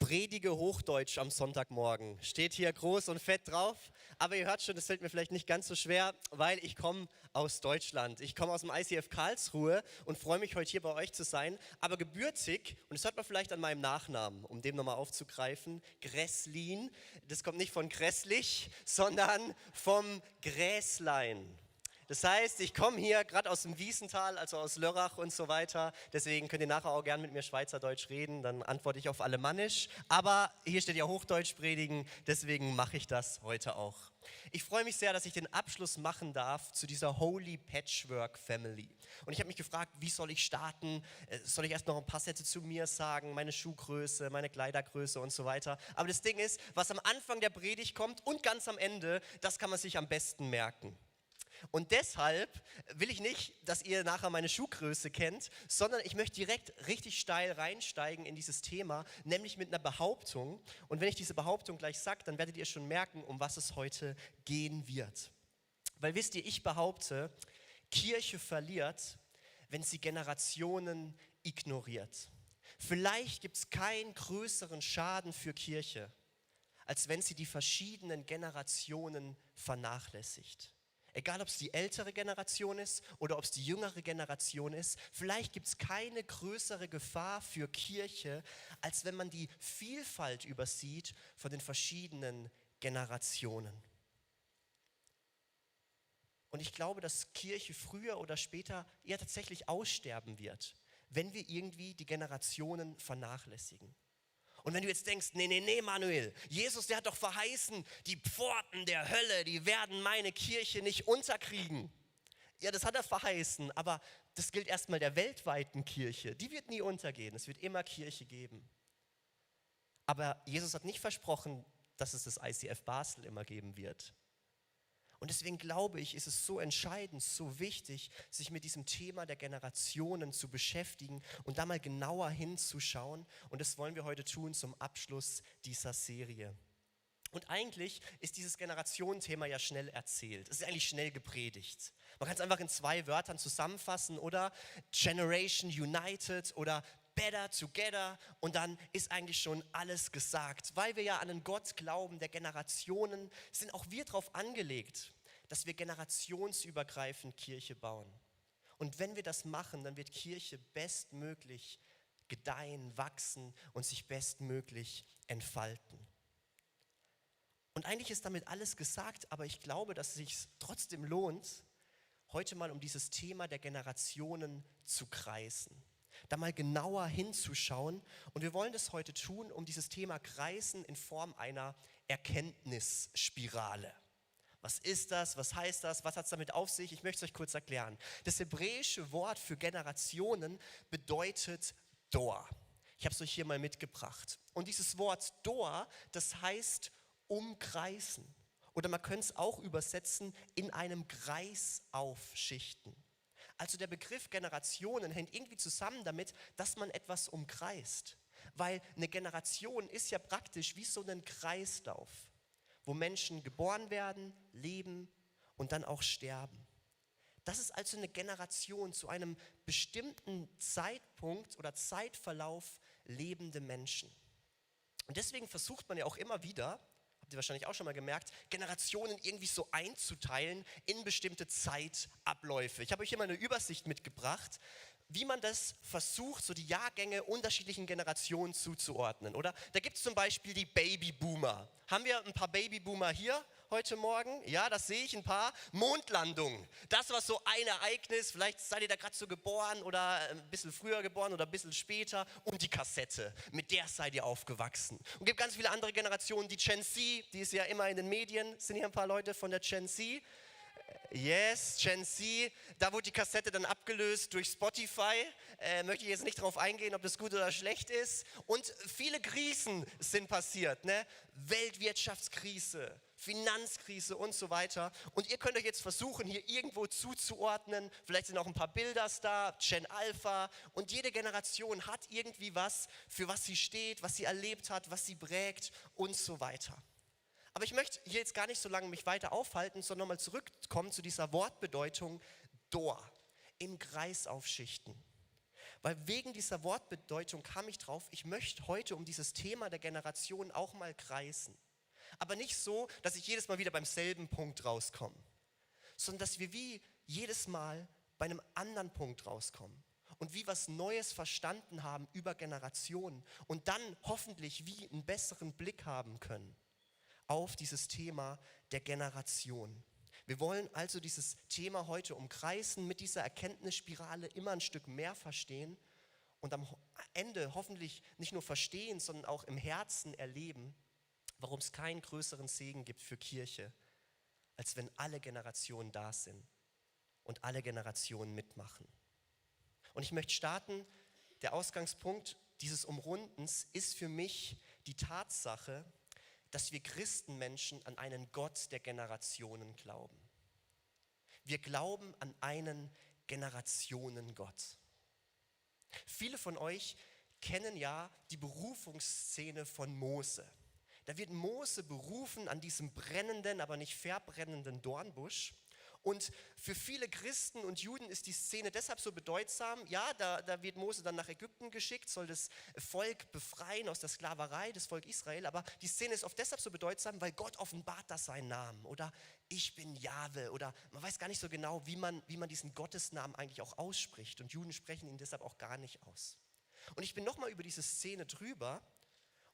Predige Hochdeutsch am Sonntagmorgen. Steht hier groß und fett drauf. Aber ihr hört schon, das fällt mir vielleicht nicht ganz so schwer, weil ich komme aus Deutschland. Ich komme aus dem ICF Karlsruhe und freue mich, heute hier bei euch zu sein. Aber gebürtig, und das hört man vielleicht an meinem Nachnamen, um den nochmal aufzugreifen, Gresslin. Das kommt nicht von grässlich, sondern vom Gräslein. Das heißt, ich komme hier gerade aus dem Wiesental, also aus Lörrach und so weiter. Deswegen könnt ihr nachher auch gerne mit mir Schweizerdeutsch reden, dann antworte ich auf Alemannisch. Aber hier steht ja Hochdeutsch predigen, deswegen mache ich das heute auch. Ich freue mich sehr, dass ich den Abschluss machen darf zu dieser Holy Patchwork Family. Und ich habe mich gefragt, wie soll ich starten? Soll ich erst noch ein paar Sätze zu mir sagen, meine Schuhgröße, meine Kleidergröße und so weiter? Aber das Ding ist, was am Anfang der Predigt kommt und ganz am Ende, das kann man sich am besten merken. Und deshalb will ich nicht, dass ihr nachher meine Schuhgröße kennt, sondern ich möchte direkt richtig steil reinsteigen in dieses Thema, nämlich mit einer Behauptung. Und wenn ich diese Behauptung gleich sage, dann werdet ihr schon merken, um was es heute gehen wird. Weil wisst ihr, ich behaupte, Kirche verliert, wenn sie Generationen ignoriert. Vielleicht gibt es keinen größeren Schaden für Kirche, als wenn sie die verschiedenen Generationen vernachlässigt. Egal, ob es die ältere Generation ist oder ob es die jüngere Generation ist, vielleicht gibt es keine größere Gefahr für Kirche, als wenn man die Vielfalt übersieht von den verschiedenen Generationen. Und ich glaube, dass Kirche früher oder später eher tatsächlich aussterben wird, wenn wir irgendwie die Generationen vernachlässigen. Und wenn du jetzt denkst, nee, Manuel, Jesus, der hat doch verheißen, die Pforten der Hölle, die werden meine Kirche nicht unterkriegen. Ja, das hat er verheißen, aber das gilt erstmal der weltweiten Kirche. Die wird nie untergehen, es wird immer Kirche geben. Aber Jesus hat nicht versprochen, dass es das ICF Basel immer geben wird. Und deswegen glaube ich, ist es so entscheidend, so wichtig, sich mit diesem Thema der Generationen zu beschäftigen und da mal genauer hinzuschauen. Und das wollen wir heute tun zum Abschluss dieser Serie. Und eigentlich ist dieses Generationenthema ja schnell erzählt. Es ist eigentlich schnell gepredigt. Man kann es einfach in 2 Wörtern zusammenfassen, oder Generation United oder Better Together, und dann ist eigentlich schon alles gesagt. Weil wir ja an einen Gott glauben, der Generationen, sind auch wir darauf angelegt, dass wir generationsübergreifend Kirche bauen. Und wenn wir das machen, dann wird Kirche bestmöglich gedeihen, wachsen und sich bestmöglich entfalten. Und eigentlich ist damit alles gesagt, aber ich glaube, dass es sich trotzdem lohnt, heute mal um dieses Thema der Generationen zu kreisen. Da mal genauer hinzuschauen. Und wir wollen das heute tun, um dieses Thema kreisen in Form einer Erkenntnisspirale. Was ist das? Was heißt das? Was hat es damit auf sich? Ich möchte es euch kurz erklären. Das hebräische Wort für Generationen bedeutet Dor. Ich habe es euch hier mal mitgebracht. Und dieses Wort Dor, das heißt umkreisen. Oder man könnte es auch übersetzen, in einem Kreis aufschichten. Also der Begriff Generationen hängt irgendwie zusammen damit, dass man etwas umkreist. Weil eine Generation ist ja praktisch wie so ein Kreislauf, wo Menschen geboren werden, leben und dann auch sterben. Das ist also eine Generation, zu einem bestimmten Zeitpunkt oder Zeitverlauf lebende Menschen. Und deswegen versucht man ja auch immer wieder, habt ihr wahrscheinlich auch schon mal gemerkt, Generationen irgendwie so einzuteilen in bestimmte Zeitabläufe. Ich habe euch hier mal eine Übersicht mitgebracht, wie man das versucht, so die Jahrgänge unterschiedlichen Generationen zuzuordnen. Oder da gibt es zum Beispiel die Babyboomer. Haben wir ein paar Babyboomer hier heute Morgen? Ja, das sehe ich ein paar. Mondlandung, das war so ein Ereignis, vielleicht seid ihr da gerade so geboren oder ein bisschen früher geboren oder ein bisschen später. Und die Kassette, mit der seid ihr aufgewachsen. Und es gibt ganz viele andere Generationen, die Gen Z, die ist ja immer in den Medien, sind hier ein paar Leute von der Gen Z. Yes, Gen Z, da wurde die Kassette dann abgelöst durch Spotify. Möchte ich jetzt nicht darauf eingehen, ob das gut oder schlecht ist. Und viele Krisen sind passiert, ne? Weltwirtschaftskrise, Finanzkrise und so weiter. Und ihr könnt euch jetzt versuchen, hier irgendwo zuzuordnen. Vielleicht sind auch ein paar Bilder da, Gen Alpha. Und jede Generation hat irgendwie was, für was sie steht, was sie erlebt hat, was sie prägt und so weiter. Aber ich möchte hier jetzt gar nicht so lange mich weiter aufhalten, sondern nochmal zurückkommen zu dieser Wortbedeutung Dor, im Kreis aufschichten. Weil wegen dieser Wortbedeutung kam ich drauf, ich möchte heute um dieses Thema der Generation auch mal kreisen. Aber nicht so, dass ich jedes Mal wieder beim selben Punkt rauskomme, sondern dass wir wie jedes Mal bei einem anderen Punkt rauskommen und wie was Neues verstanden haben über Generationen und dann hoffentlich wie einen besseren Blick haben können auf dieses Thema der Generation. Wir wollen also dieses Thema heute umkreisen, mit dieser Erkenntnisspirale immer ein Stück mehr verstehen und am Ende hoffentlich nicht nur verstehen, sondern auch im Herzen erleben, warum es keinen größeren Segen gibt für Kirche, als wenn alle Generationen da sind und alle Generationen mitmachen. Und ich möchte starten, der Ausgangspunkt dieses Umrundens ist für mich die Tatsache, dass wir Christenmenschen an einen Gott der Generationen glauben. Wir glauben an einen Generationengott. Viele von euch kennen ja die Berufungsszene von Mose. Da wird Mose berufen an diesem brennenden, aber nicht verbrennenden Dornbusch. Und für viele Christen und Juden ist die Szene deshalb so bedeutsam. Ja, da wird Mose dann nach Ägypten geschickt, soll das Volk befreien aus der Sklaverei, das Volk Israel. Aber die Szene ist oft deshalb so bedeutsam, weil Gott offenbart da seinen Namen. Oder ich bin Jahwe. Oder man weiß gar nicht so genau, wie man diesen Gottesnamen eigentlich auch ausspricht. Und Juden sprechen ihn deshalb auch gar nicht aus. Und ich bin nochmal über diese Szene drüber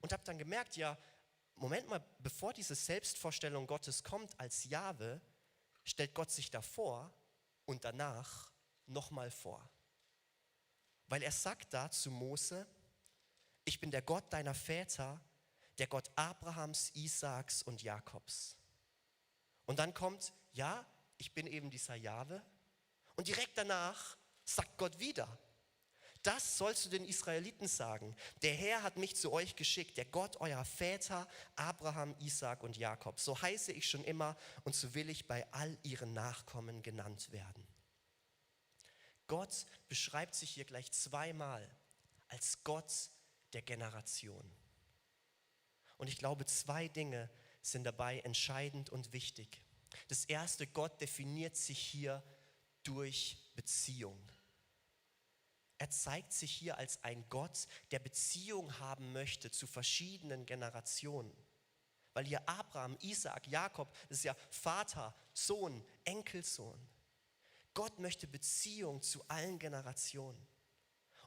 und habe dann gemerkt, ja, Moment mal, bevor diese Selbstvorstellung Gottes kommt als Jahwe, stellt Gott sich davor und danach nochmal vor. Weil er sagt da zu Mose, ich bin der Gott deiner Väter, der Gott Abrahams, Isaaks und Jakobs. Und dann kommt, ja, ich bin eben dieser Jahwe. Und direkt danach sagt Gott wieder, das sollst du den Israeliten sagen. Der Herr hat mich zu euch geschickt, der Gott eurer Väter, Abraham, Isaak und Jakob. So heiße ich schon immer und so will ich bei all ihren Nachkommen genannt werden. Gott beschreibt sich hier gleich zweimal als Gott der Generation. Und ich glaube, zwei Dinge sind dabei entscheidend und wichtig. Das erste, Gott definiert sich hier durch Beziehung. Er zeigt sich hier als ein Gott, der Beziehung haben möchte zu verschiedenen Generationen. Weil hier Abraham, Isaak, Jakob, das ist ja Vater, Sohn, Enkelsohn. Gott möchte Beziehung zu allen Generationen.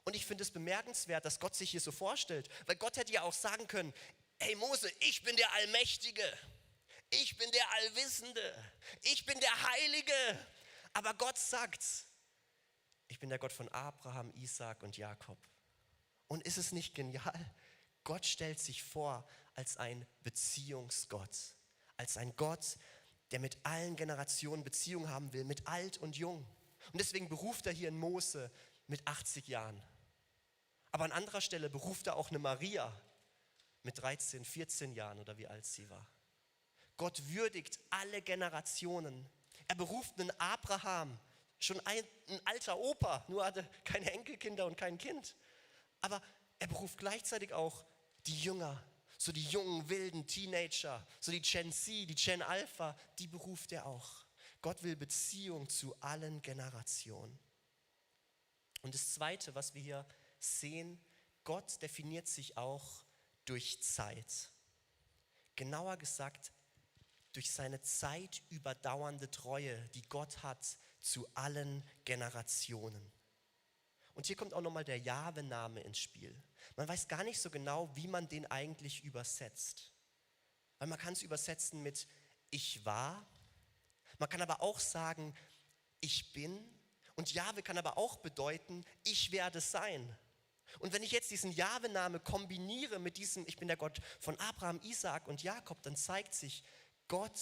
Und ich finde es bemerkenswert, dass Gott sich hier so vorstellt. Weil Gott hätte ja auch sagen können, hey Mose, ich bin der Allmächtige. Ich bin der Allwissende. Ich bin der Heilige. Aber Gott sagt, ich bin der Gott von Abraham, Isaak und Jakob. Und ist es nicht genial? Gott stellt sich vor als ein Beziehungsgott. Als ein Gott, der mit allen Generationen Beziehung haben will, mit alt und jung. Und deswegen beruft er hier einen Mose mit 80 Jahren. Aber an anderer Stelle beruft er auch eine Maria mit 13, 14 Jahren oder wie alt sie war. Gott würdigt alle Generationen. Er beruft einen Abraham, schon ein alter Opa, nur hatte keine Enkelkinder und kein Kind. Aber er beruft gleichzeitig auch die Jünger, so die jungen, wilden Teenager, so die Gen Z, die Gen Alpha, die beruft er auch. Gott will Beziehung zu allen Generationen. Und das Zweite, was wir hier sehen, Gott definiert sich auch durch Zeit. Genauer gesagt, durch seine zeitüberdauernde Treue, die Gott hat zu allen Generationen. Und hier kommt auch nochmal der Jahwe-Name ins Spiel. Man weiß gar nicht so genau, wie man den eigentlich übersetzt. Weil man kann es übersetzen mit ich war, man kann aber auch sagen ich bin und Jahwe kann aber auch bedeuten ich werde sein. Und wenn ich jetzt diesen Jahwe-Name kombiniere mit diesem ich bin der Gott von Abraham, Isaak und Jakob, dann zeigt sich, Gott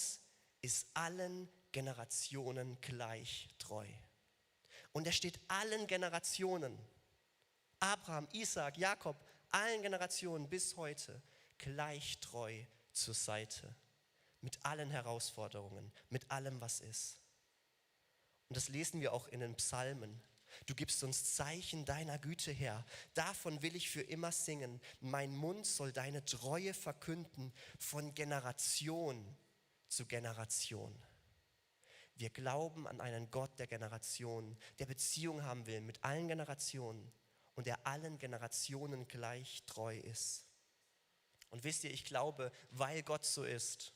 ist allen Generationen gleich treu. Und er steht allen Generationen, Abraham, Isaak, Jakob, allen Generationen bis heute gleich treu zur Seite. Mit allen Herausforderungen, mit allem, was ist. Und das lesen wir auch in den Psalmen. Du gibst uns Zeichen deiner Güte her. Davon will ich für immer singen. Mein Mund soll deine Treue verkünden von Generation zu Generation. Wir glauben an einen Gott der Generationen, der Beziehung haben will mit allen Generationen und der allen Generationen gleich treu ist. Und wisst ihr, ich glaube, weil Gott so ist,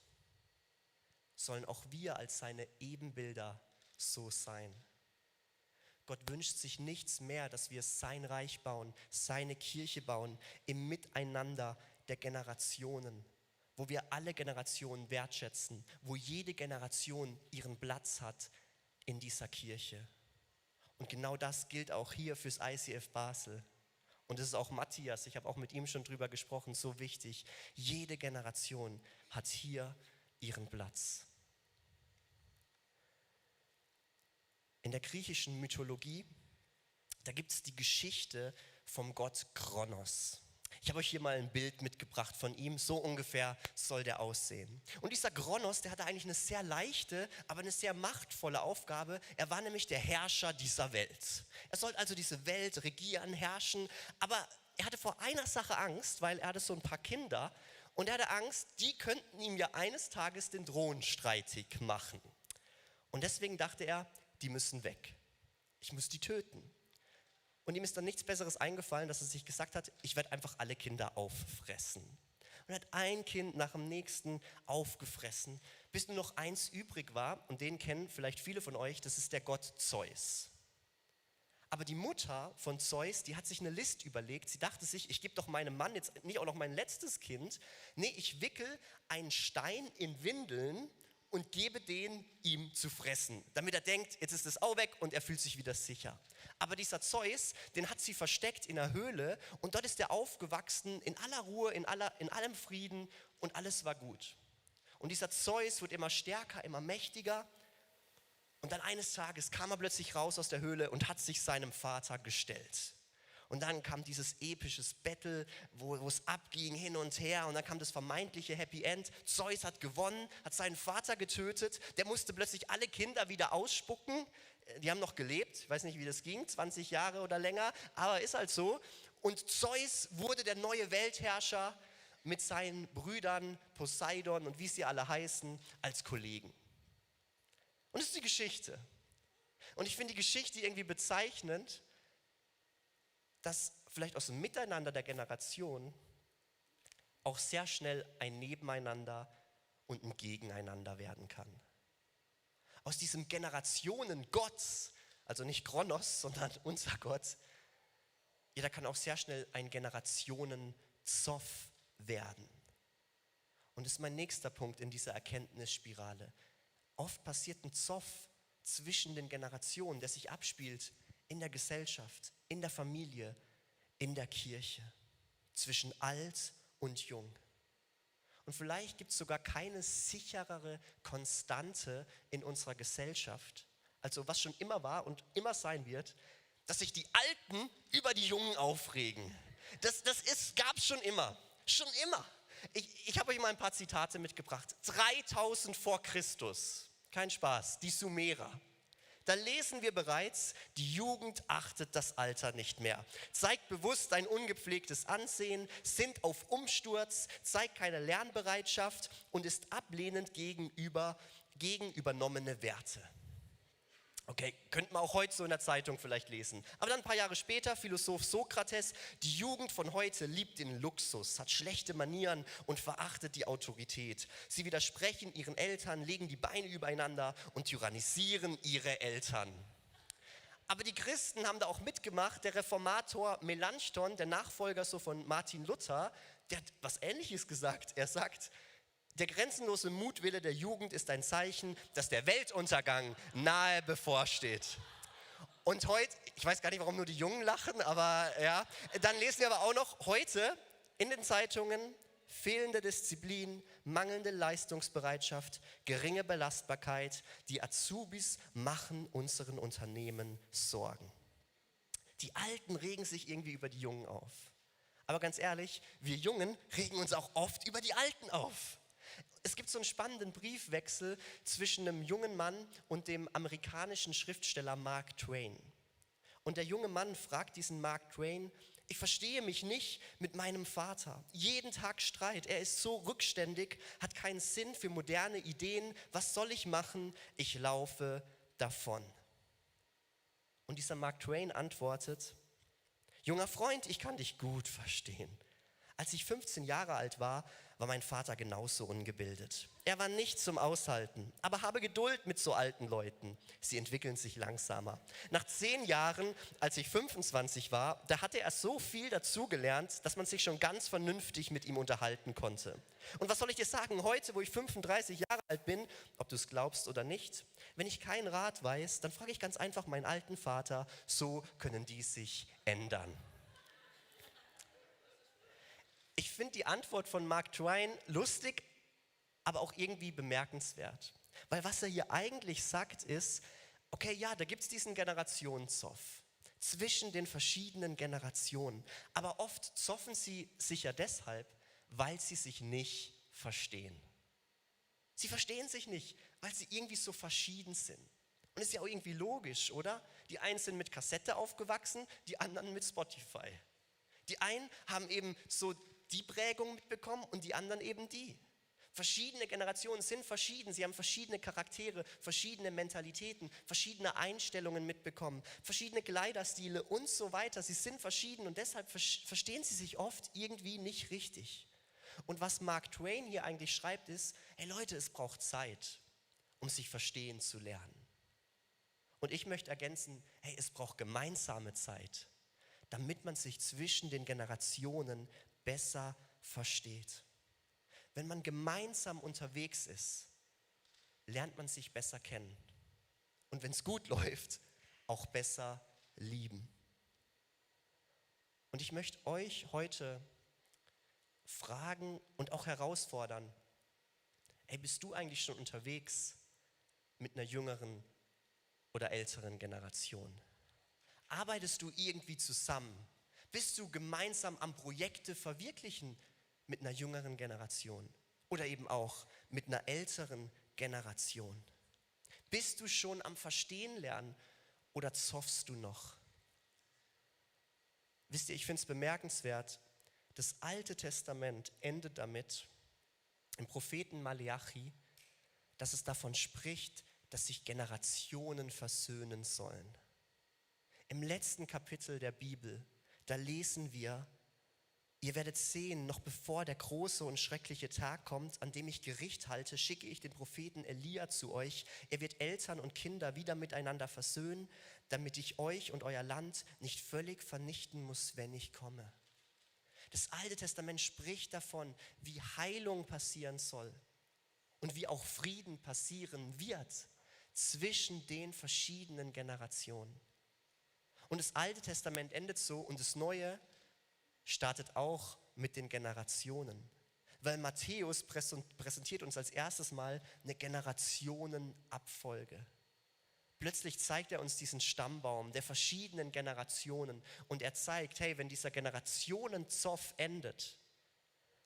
sollen auch wir als seine Ebenbilder so sein. Gott wünscht sich nichts mehr, dass wir sein Reich bauen, seine Kirche bauen, im Miteinander der Generationen, wo wir alle Generationen wertschätzen, wo jede Generation ihren Platz hat in dieser Kirche. Und genau das gilt auch hier fürs ICF Basel. Und es ist auch Matthias, ich habe auch mit ihm schon drüber gesprochen, so wichtig. Jede Generation hat hier ihren Platz. In der griechischen Mythologie, da gibt es die Geschichte vom Gott Kronos. Ich habe euch hier mal ein Bild mitgebracht von ihm, so ungefähr soll der aussehen. Und dieser Kronos, der hatte eigentlich eine sehr leichte, aber eine sehr machtvolle Aufgabe. Er war nämlich der Herrscher dieser Welt. Er sollte also diese Welt regieren, herrschen, aber er hatte vor einer Sache Angst, weil er hatte so ein paar Kinder und er hatte Angst, die könnten ihm ja eines Tages den Thron streitig machen. Und deswegen dachte er, die müssen weg. Ich muss die töten. Und ihm ist dann nichts Besseres eingefallen, dass er sich gesagt hat, ich werde einfach alle Kinder auffressen. Und er hat ein Kind nach dem nächsten aufgefressen, bis nur noch eins übrig war. Und den kennen vielleicht viele von euch, das ist der Gott Zeus. Aber die Mutter von Zeus, die hat sich eine List überlegt. Sie dachte sich, ich gebe doch meinem Mann jetzt nicht auch noch mein letztes Kind. Nee, ich wickel einen Stein in Windeln und gebe den ihm zu fressen, damit er denkt, jetzt ist es auch weg und er fühlt sich wieder sicher. Aber dieser Zeus, den hat sie versteckt in einer Höhle und dort ist er aufgewachsen in aller Ruhe, in allem Frieden und alles war gut. Und dieser Zeus wird immer stärker, immer mächtiger und dann eines Tages kam er plötzlich raus aus der Höhle und hat sich seinem Vater gestellt. Und dann kam dieses episches Battle, wo es abging hin und her und dann kam das vermeintliche Happy End. Zeus hat gewonnen, hat seinen Vater getötet, der musste plötzlich alle Kinder wieder ausspucken. Die haben noch gelebt, ich weiß nicht, wie das ging, 20 Jahre oder länger, aber ist halt so. Und Zeus wurde der neue Weltherrscher mit seinen Brüdern Poseidon und wie sie alle heißen, als Kollegen. Und das ist die Geschichte. Und ich finde die Geschichte irgendwie bezeichnend, dass vielleicht aus dem Miteinander der Generation auch sehr schnell ein Nebeneinander und ein Gegeneinander werden kann. Aus diesem Generationen-Gott, also nicht Kronos, sondern unser Gott, ja, da kann auch sehr schnell ein Generationen-Zoff werden. Und das ist mein nächster Punkt in dieser Erkenntnisspirale. Oft passiert ein Zoff zwischen den Generationen, der sich abspielt in der Gesellschaft, in der Familie, in der Kirche, zwischen alt und jung. Und vielleicht gibt es sogar keine sicherere Konstante in unserer Gesellschaft, also was schon immer war und immer sein wird, dass sich die Alten über die Jungen aufregen. Das gab es schon immer, schon immer. Ich habe euch mal ein paar Zitate mitgebracht. 3000 vor Christus, kein Spaß, die Sumerer. Da lesen wir bereits, die Jugend achtet das Alter nicht mehr, zeigt bewusst ein ungepflegtes Ansehen, sinnt auf Umsturz, zeigt keine Lernbereitschaft und ist ablehnend gegen übernommene Werte. Okay, könnte man auch heute so in der Zeitung vielleicht lesen. Aber dann ein paar Jahre später, Philosoph Sokrates, die Jugend von heute liebt den Luxus, hat schlechte Manieren und verachtet die Autorität. Sie widersprechen ihren Eltern, legen die Beine übereinander und tyrannisieren ihre Eltern. Aber die Christen haben da auch mitgemacht. Der Reformator Melanchthon, der Nachfolger so von Martin Luther, der hat was Ähnliches gesagt. Er sagt, der grenzenlose Mutwille der Jugend ist ein Zeichen, dass der Weltuntergang nahe bevorsteht. Und heute, ich weiß gar nicht, warum nur die Jungen lachen, aber ja, dann lesen wir aber auch noch heute in den Zeitungen fehlende Disziplin, mangelnde Leistungsbereitschaft, geringe Belastbarkeit. Die Azubis machen unseren Unternehmen Sorgen. Die Alten regen sich irgendwie über die Jungen auf. Aber ganz ehrlich, wir Jungen regen uns auch oft über die Alten auf. Es gibt so einen spannenden Briefwechsel zwischen einem jungen Mann und dem amerikanischen Schriftsteller Mark Twain. Und der junge Mann fragt diesen Mark Twain, ich verstehe mich nicht mit meinem Vater. Jeden Tag Streit, er ist so rückständig, hat keinen Sinn für moderne Ideen. Was soll ich machen? Ich laufe davon. Und dieser Mark Twain antwortet, Junger Freund, ich kann dich gut verstehen. Als ich 15 Jahre alt war, war mein Vater genauso ungebildet. Er war nicht zum Aushalten, aber habe Geduld mit so alten Leuten. Sie entwickeln sich langsamer. Nach 10 Jahren, als ich 25 war, da hatte er so viel dazugelernt, dass man sich schon ganz vernünftig mit ihm unterhalten konnte. Und was soll ich dir sagen, heute, wo ich 35 Jahre alt bin, ob du es glaubst oder nicht, wenn ich keinen Rat weiß, dann frage ich ganz einfach meinen alten Vater, so können die sich ändern. Ich finde die Antwort von Mark Twain lustig, aber auch irgendwie bemerkenswert. Weil was er hier eigentlich sagt ist, okay, ja, da gibt es diesen Generationszoff zwischen den verschiedenen Generationen. Aber oft zoffen sie sich ja deshalb, weil sie sich nicht verstehen. Sie verstehen sich nicht, weil sie irgendwie so verschieden sind. Und ist ja auch irgendwie logisch, oder? Die einen sind mit Kassette aufgewachsen, die anderen mit Spotify. Die einen haben eben so die Prägung mitbekommen und die anderen eben die. Verschiedene Generationen sind verschieden, sie haben verschiedene Charaktere, verschiedene Mentalitäten, verschiedene Einstellungen mitbekommen, verschiedene Kleiderstile und so weiter. Sie sind verschieden und deshalb verstehen sie sich oft irgendwie nicht richtig. Und was Mark Twain hier eigentlich schreibt ist, hey Leute, es braucht Zeit, um sich verstehen zu lernen. Und ich möchte ergänzen, hey, es braucht gemeinsame Zeit, damit man sich zwischen den Generationen besser versteht. Wenn man gemeinsam unterwegs ist, lernt man sich besser kennen. Und wenn es gut läuft, auch besser lieben. Und ich möchte euch heute fragen und auch herausfordern, hey, bist du eigentlich schon unterwegs mit einer jüngeren oder älteren Generation? Arbeitest du irgendwie zusammen? Bist du gemeinsam am Projekte verwirklichen mit einer jüngeren Generation oder eben auch mit einer älteren Generation? Bist du schon am Verstehen lernen oder zoffst du noch? Wisst ihr, ich finde es bemerkenswert, das Alte Testament endet damit, im Propheten Maleachi, dass es davon spricht, dass sich Generationen versöhnen sollen. Im letzten Kapitel der Bibel, da lesen wir, ihr werdet sehen, noch bevor der große und schreckliche Tag kommt, an dem ich Gericht halte, schicke ich den Propheten Elia zu euch. Er wird Eltern und Kinder wieder miteinander versöhnen, damit ich euch und euer Land nicht völlig vernichten muss, wenn ich komme. Das Alte Testament spricht davon, wie Heilung passieren soll und wie auch Frieden passieren wird zwischen den verschiedenen Generationen. Und das Alte Testament endet so und das Neue startet auch mit den Generationen. Weil Matthäus präsentiert uns als erstes Mal eine Generationenabfolge. Plötzlich zeigt er uns diesen Stammbaum der verschiedenen Generationen und er zeigt, hey, wenn dieser Generationenzoff endet,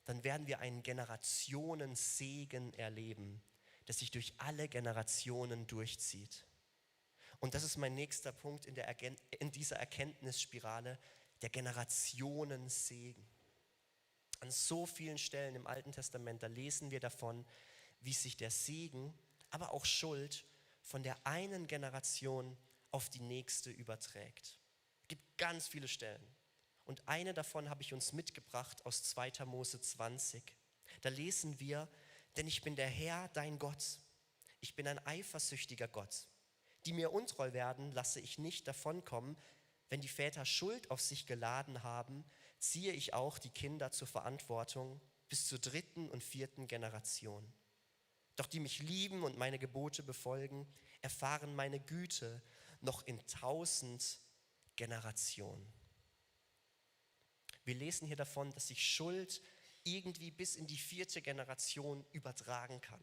dann werden wir einen Generationensegen erleben, der sich durch alle Generationen durchzieht. Und das ist mein nächster Punkt in dieser Erkenntnisspirale, der Generationensegen. An so vielen Stellen im Alten Testament, da lesen wir davon, wie sich der Segen, aber auch Schuld von der einen Generation auf die nächste überträgt. Es gibt ganz viele Stellen. Und eine davon habe ich uns mitgebracht aus 2. Mose 20. Da lesen wir, denn ich bin der Herr, dein Gott. Ich bin ein eifersüchtiger Gott. Die mir untreu werden, lasse ich nicht davonkommen. Wenn die Väter Schuld auf sich geladen haben, ziehe ich auch die Kinder zur Verantwortung bis zur 3. und 4. Generation. Doch die mich lieben und meine Gebote befolgen, erfahren meine Güte noch in 1000 Generationen. Wir lesen hier davon, dass sich Schuld irgendwie bis in die 4. Generation übertragen kann.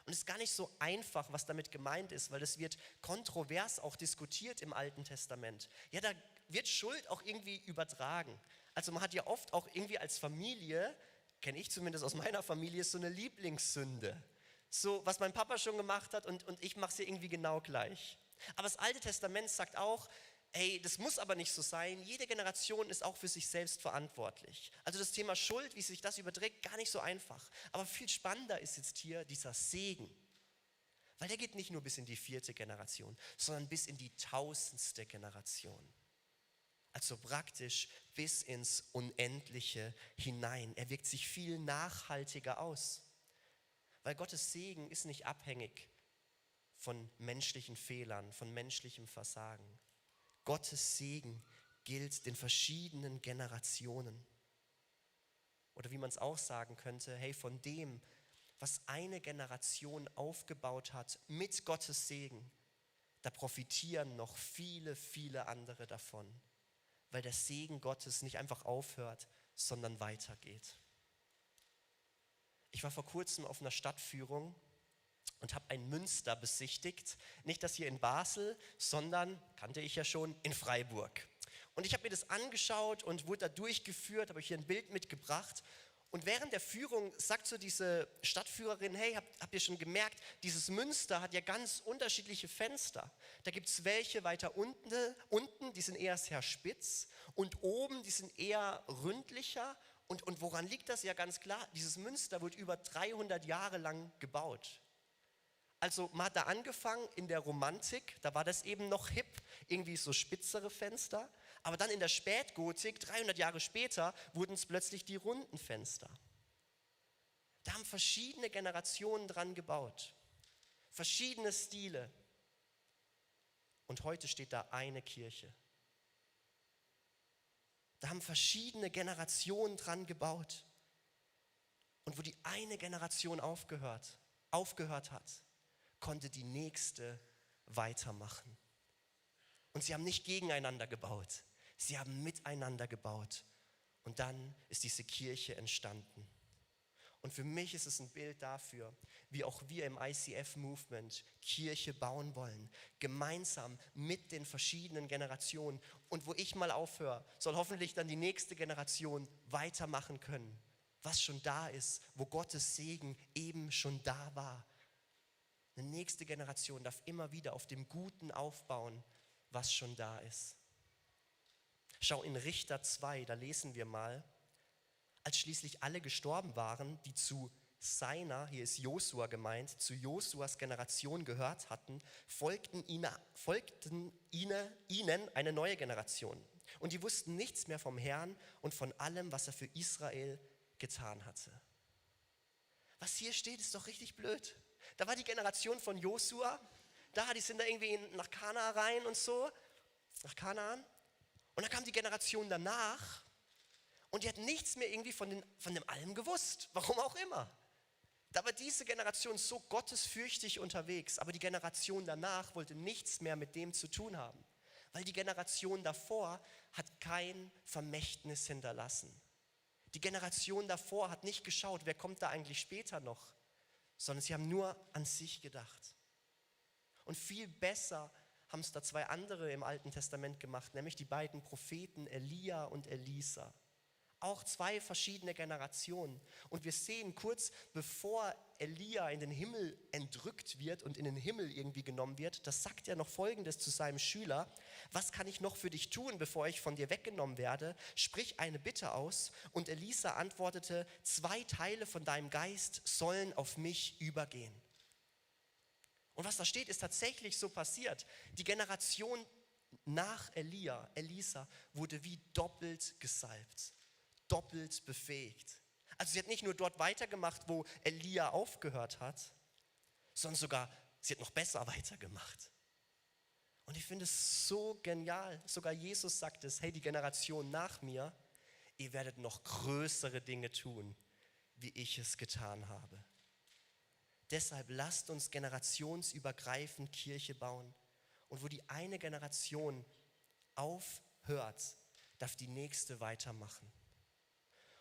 Und es ist gar nicht so einfach, was damit gemeint ist, weil das wird kontrovers auch diskutiert im Alten Testament. Ja, da wird Schuld auch irgendwie übertragen. Also man hat ja oft auch irgendwie als Familie, kenne ich zumindest aus meiner Familie, so eine Lieblingssünde. So, was mein Papa schon gemacht hat und ich mache es ja irgendwie genau gleich. Aber das Alte Testament sagt auch, hey, das muss aber nicht so sein. Jede Generation ist auch für sich selbst verantwortlich. Also das Thema Schuld, wie sich das überträgt, gar nicht so einfach. Aber viel spannender ist jetzt hier dieser Segen. Weil der geht nicht nur bis in die 4. Generation, sondern bis in die 1000. Generation. Also praktisch bis ins Unendliche hinein. Er wirkt sich viel nachhaltiger aus. Weil Gottes Segen ist nicht abhängig von menschlichen Fehlern, von menschlichem Versagen. Gottes Segen gilt den verschiedenen Generationen. Oder wie man es auch sagen könnte, hey, von dem, was eine Generation aufgebaut hat mit Gottes Segen, da profitieren noch viele, viele andere davon, weil der Segen Gottes nicht einfach aufhört, sondern weitergeht. Ich war vor kurzem auf einer Stadtführung und habe ein Münster besichtigt. Nicht das hier in Basel, sondern, kannte ich ja schon, in Freiburg. Und ich habe mir das angeschaut und wurde da durchgeführt, habe euch hier ein Bild mitgebracht. Und während der Führung sagt so diese Stadtführerin, hey, habt ihr schon gemerkt, dieses Münster hat ja ganz unterschiedliche Fenster. Da gibt es welche weiter unten, die sind eher sehr spitz und oben, die sind eher ründlicher. Und woran liegt das? Ja, ganz klar, dieses Münster wird über 300 Jahre lang gebaut. Also man hat da angefangen in der Romantik, da war das eben noch hip, irgendwie so spitzere Fenster. Aber dann in der Spätgotik, 300 Jahre später, wurden es plötzlich die runden Fenster. Da haben verschiedene Generationen dran gebaut, verschiedene Stile. Und heute steht da eine Kirche. Da haben verschiedene Generationen dran gebaut. Und wo die eine Generation aufgehört hat, konnte die nächste weitermachen. Und sie haben nicht gegeneinander gebaut, sie haben miteinander gebaut. Und dann ist diese Kirche entstanden. Und für mich ist es ein Bild dafür, wie auch wir im ICF-Movement Kirche bauen wollen. Gemeinsam mit den verschiedenen Generationen. Und wo ich mal aufhöre, soll hoffentlich dann die nächste Generation weitermachen können. Was schon da ist, wo Gottes Segen eben schon da war. Eine nächste Generation darf immer wieder auf dem Guten aufbauen, was schon da ist. Schau, in Richter 2, da lesen wir mal, als schließlich alle gestorben waren, die zu seiner, hier ist Josua gemeint, zu Josuas Generation gehört hatten, folgten ihnen eine neue Generation. Und die wussten nichts mehr vom Herrn und von allem, was er für Israel getan hatte. Was hier steht, ist doch richtig blöd. Da war die Generation von Josua, die sind da irgendwie nach Kanaan rein und so, nach Kanaan. Und dann kam die Generation danach und die hat nichts mehr irgendwie von dem allem gewusst, warum auch immer. Da war diese Generation so gottesfürchtig unterwegs, aber die Generation danach wollte nichts mehr mit dem zu tun haben, weil die Generation davor hat kein Vermächtnis hinterlassen. Die Generation davor hat nicht geschaut, wer kommt da eigentlich später noch, sondern sie haben nur an sich gedacht. Und viel besser haben es da zwei andere im Alten Testament gemacht, nämlich die beiden Propheten Elia und Elisa. Auch zwei verschiedene Generationen. Und wir sehen kurz, bevor Elia in den Himmel entrückt wird und in den Himmel irgendwie genommen wird, das sagt er noch Folgendes zu seinem Schüler: Was kann ich noch für dich tun, bevor ich von dir weggenommen werde? Sprich eine Bitte aus. Und Elisa antwortete: 2 Teile von deinem Geist sollen auf mich übergehen. Und was da steht, ist tatsächlich so passiert. Die Generation nach Elisa, wurde wie doppelt gesalbt, doppelt befähigt. Also sie hat nicht nur dort weitergemacht, wo Elia aufgehört hat, sondern sogar, sie hat noch besser weitergemacht. Und ich finde es so genial. Sogar Jesus sagt es: Hey, die Generation nach mir, ihr werdet noch größere Dinge tun, wie ich es getan habe. Deshalb lasst uns generationsübergreifend Kirche bauen. Und wo die eine Generation aufhört, darf die nächste weitermachen.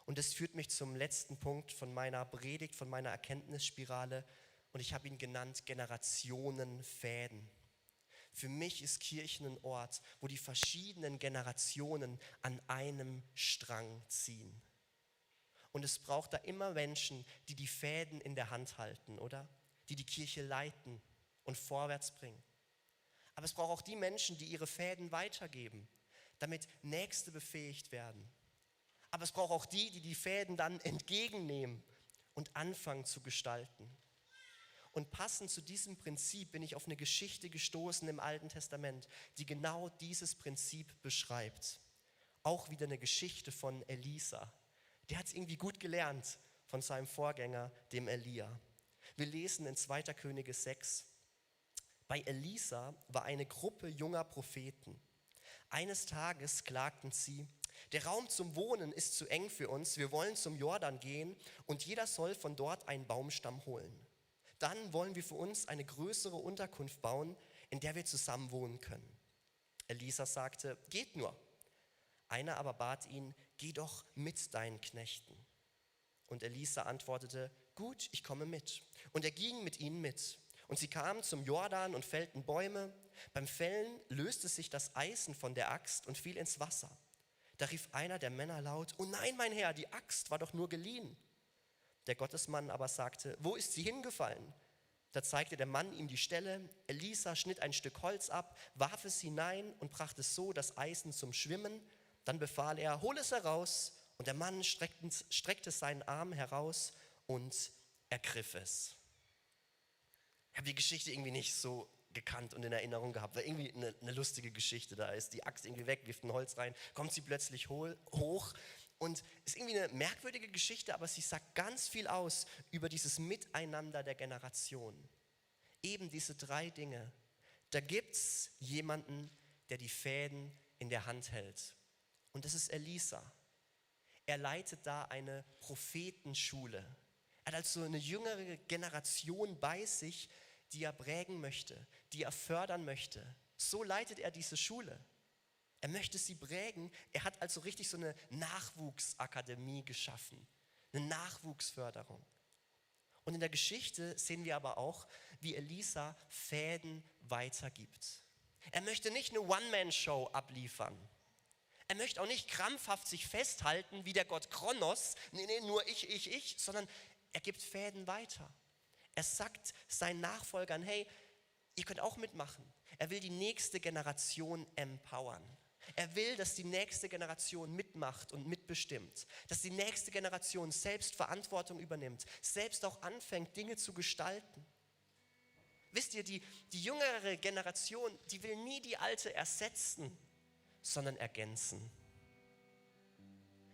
Und das führt mich zum letzten Punkt von meiner Predigt, von meiner Erkenntnisspirale. Und ich habe ihn genannt Generationenfäden. Für mich ist Kirche ein Ort, wo die verschiedenen Generationen an einem Strang ziehen. Und es braucht da immer Menschen, die die Fäden in der Hand halten, oder? Die die Kirche leiten und vorwärts bringen. Aber es braucht auch die Menschen, die ihre Fäden weitergeben, damit Nächste befähigt werden. Aber es braucht auch die, die die Fäden dann entgegennehmen und anfangen zu gestalten. Und passend zu diesem Prinzip bin ich auf eine Geschichte gestoßen im Alten Testament, die genau dieses Prinzip beschreibt. auch wieder eine Geschichte von Elisa. Der hat es irgendwie gut gelernt von seinem Vorgänger, dem Elia. Wir lesen in 2. Könige 6. Bei Elisa war eine Gruppe junger Propheten. Eines Tages klagten sie: Der Raum zum Wohnen ist zu eng für uns, wir wollen zum Jordan gehen und jeder soll von dort einen Baumstamm holen. Dann wollen wir für uns eine größere Unterkunft bauen, in der wir zusammen wohnen können. Elisa sagte: Geht nur. Einer aber bat ihn: Geh doch mit deinen Knechten. Und Elisa antwortete: Gut, ich komme mit. Und er ging mit ihnen mit. Und sie kamen zum Jordan und fällten Bäume. Beim Fällen löste sich das Eisen von der Axt und fiel ins Wasser. Da rief einer der Männer laut: Oh nein, mein Herr, die Axt war doch nur geliehen. Der Gottesmann aber sagte: Wo ist sie hingefallen? Da zeigte der Mann ihm die Stelle. Elisa schnitt ein Stück Holz ab, warf es hinein und brachte so das Eisen zum Schwimmen. Dann befahl er: Hol es heraus. Und der Mann streckte seinen Arm heraus und ergriff es. Ich habe die Geschichte irgendwie nicht so gekannt und in Erinnerung gehabt. War irgendwie eine lustige Geschichte. Da ist die Axt irgendwie weg, wirft ein Holz rein, kommt sie plötzlich hoch. Und ist irgendwie eine merkwürdige Geschichte, aber sie sagt ganz viel aus über dieses Miteinander der Generationen. Eben diese 3 Dinge. Da gibt es jemanden, der die Fäden in der Hand hält. Und das ist Elisa. Er leitet da eine Prophetenschule. Er hat also eine jüngere Generation bei sich, die er prägen möchte, die er fördern möchte. So leitet er diese Schule. Er möchte sie prägen. Er hat also richtig so eine Nachwuchsakademie geschaffen, eine Nachwuchsförderung. Und in der Geschichte sehen wir aber auch, wie Elisa Fäden weitergibt. Er möchte nicht eine One-Man-Show abliefern. Er möchte auch nicht krampfhaft sich festhalten wie der Gott Kronos, nee, nur ich, sondern er gibt Fäden weiter. Er sagt seinen Nachfolgern: Hey, ihr könnt auch mitmachen. Er will die nächste Generation empowern. Er will, dass die nächste Generation mitmacht und mitbestimmt. Dass die nächste Generation selbst Verantwortung übernimmt, selbst auch anfängt, Dinge zu gestalten. Wisst ihr, die jüngere Generation, die will nie die alte ersetzen, sondern ergänzen.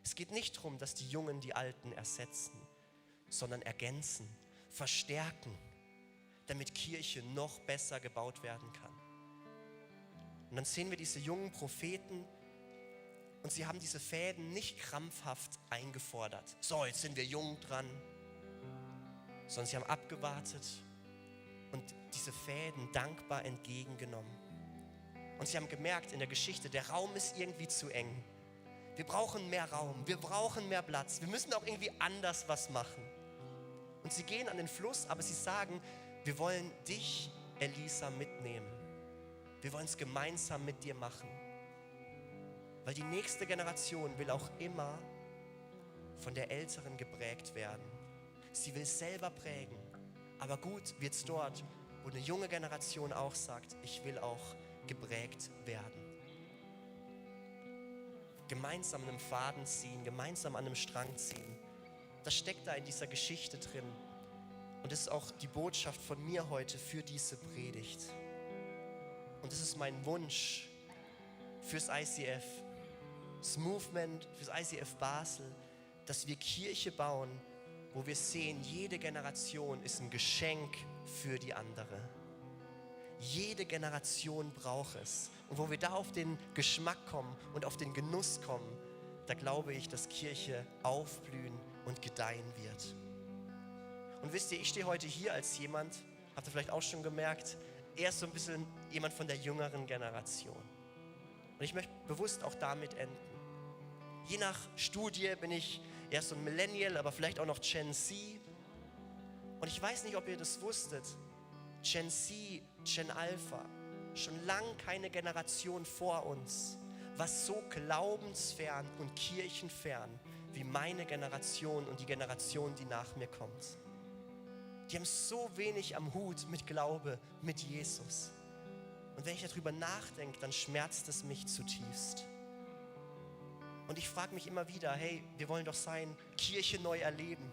Es geht nicht darum, dass die Jungen die Alten ersetzen, sondern ergänzen, verstärken, damit Kirche noch besser gebaut werden kann. Und dann sehen wir diese jungen Propheten und sie haben diese Fäden nicht krampfhaft eingefordert. So, jetzt sind wir jung dran, sondern sie haben abgewartet und diese Fäden dankbar entgegengenommen. Und sie haben gemerkt in der Geschichte, der Raum ist irgendwie zu eng. Wir brauchen mehr Raum, wir brauchen mehr Platz, wir müssen auch irgendwie anders was machen. Und sie gehen an den Fluss, aber sie sagen: Wir wollen dich, Elisa, mitnehmen. Wir wollen es gemeinsam mit dir machen. Weil die nächste Generation will auch immer von der Älteren geprägt werden. Sie will selber prägen. Aber gut wird es dort, wo eine junge Generation auch sagt: Ich will auch geprägt werden. Gemeinsam an einem Faden ziehen, gemeinsam an einem Strang ziehen. Das steckt da in dieser Geschichte drin. Und das ist auch die Botschaft von mir heute für diese Predigt. Und das ist mein Wunsch fürs ICF, das Movement, fürs ICF Basel, dass wir Kirche bauen, wo wir sehen, jede Generation ist ein Geschenk für die andere. Jede Generation braucht es. Und wo wir da auf den Geschmack kommen und auf den Genuss kommen, da glaube ich, dass Kirche aufblühen und gedeihen wird. Und wisst ihr, ich stehe heute hier als jemand, habt ihr vielleicht auch schon gemerkt, eher so ein bisschen jemand von der jüngeren Generation. Und ich möchte bewusst auch damit enden. Je nach Studie bin ich eher so ein Millennial, aber vielleicht auch noch Gen Z. Und ich weiß nicht, ob ihr das wusstet. Gen Z, Gen Alpha, schon lang keine Generation vor uns, war so glaubensfern und kirchenfern wie meine Generation und die Generation, die nach mir kommt. Die haben so wenig am Hut mit Glaube, mit Jesus. Und wenn ich darüber nachdenke, dann schmerzt es mich zutiefst. Und ich frage mich immer wieder, hey, wir wollen doch sein, Kirche neu erleben.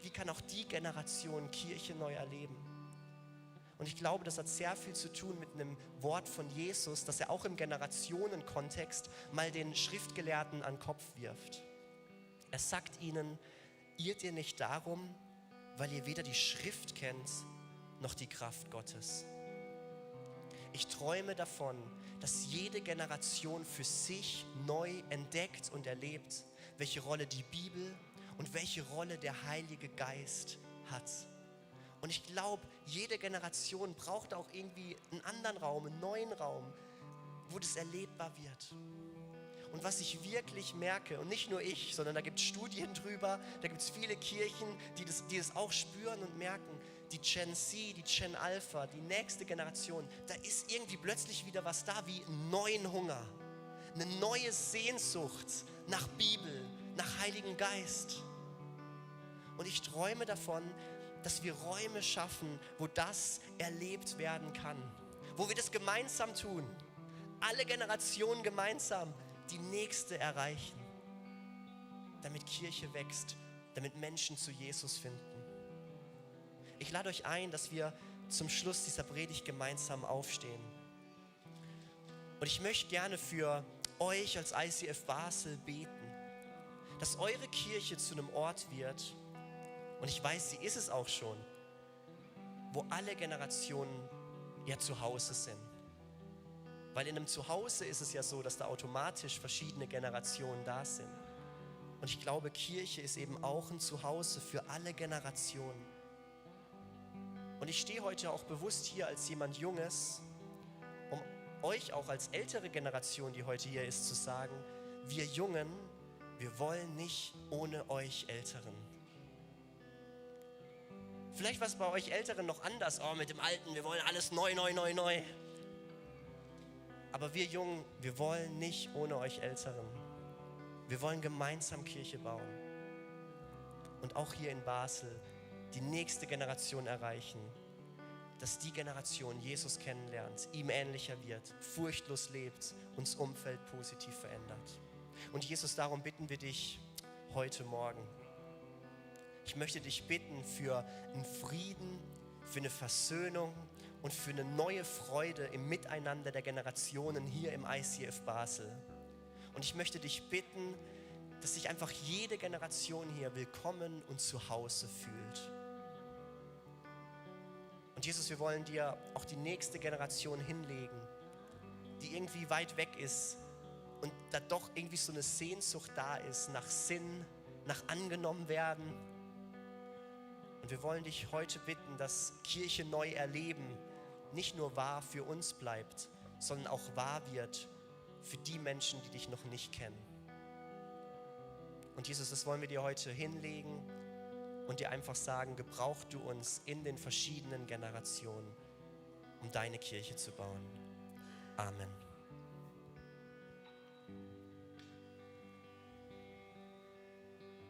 Wie kann auch die Generation Kirche neu erleben? Und ich glaube, das hat sehr viel zu tun mit einem Wort von Jesus, dass er auch im Generationenkontext mal den Schriftgelehrten an den Kopf wirft. Er sagt ihnen, irrt ihr nicht darum, weil ihr weder die Schrift kennt, noch die Kraft Gottes. Ich träume davon, dass jede Generation für sich neu entdeckt und erlebt, welche Rolle die Bibel und welche Rolle der Heilige Geist hat. Und ich glaube, jede Generation braucht auch irgendwie einen anderen Raum, einen neuen Raum, wo das erlebbar wird. Und was ich wirklich merke, und nicht nur ich, sondern da gibt es Studien drüber, da gibt es viele Kirchen, die das auch spüren und merken, die Gen Z, die Gen Alpha, die nächste Generation, da ist irgendwie plötzlich wieder was da wie einen neuen Hunger, eine neue Sehnsucht nach Bibel, nach Heiligen Geist. Und ich träume davon, dass wir Räume schaffen, wo das erlebt werden kann, wo wir das gemeinsam tun, alle Generationen gemeinsam die nächste erreichen, damit Kirche wächst, damit Menschen zu Jesus finden. Ich lade euch ein, dass wir zum Schluss dieser Predigt gemeinsam aufstehen. Und ich möchte gerne für euch als ICF Basel beten, dass eure Kirche zu einem Ort wird, und ich weiß, sie ist es auch schon, wo alle Generationen ja zu Hause sind. Weil in einem Zuhause ist es ja so, dass da automatisch verschiedene Generationen da sind. Und ich glaube, Kirche ist eben auch ein Zuhause für alle Generationen. Und ich stehe heute auch bewusst hier als jemand Junges, um euch auch als ältere Generation, die heute hier ist, zu sagen, wir Jungen, wir wollen nicht ohne euch Älteren. Vielleicht war es bei euch Älteren noch anders, mit dem Alten, wir wollen alles neu. Aber wir Jungen, wir wollen nicht ohne euch Älteren. Wir wollen gemeinsam Kirche bauen. Und auch hier in Basel die nächste Generation erreichen, dass die Generation Jesus kennenlernt, ihm ähnlicher wird, furchtlos lebt und das Umfeld positiv verändert. Und Jesus, darum bitten wir dich heute Morgen. Ich möchte dich bitten für einen Frieden, für eine Versöhnung und für eine neue Freude im Miteinander der Generationen hier im ICF Basel. Und ich möchte dich bitten, dass sich einfach jede Generation hier willkommen und zu Hause fühlt. Und Jesus, wir wollen dir auch die nächste Generation hinlegen, die irgendwie weit weg ist und da doch irgendwie so eine Sehnsucht da ist nach Sinn, nach angenommen werden. Und wir wollen dich heute bitten, dass Kirche neu erleben nicht nur wahr für uns bleibt, sondern auch wahr wird für die Menschen, die dich noch nicht kennen. Und Jesus, das wollen wir dir heute hinlegen und dir einfach sagen, gebrauch du uns in den verschiedenen Generationen, um deine Kirche zu bauen. Amen.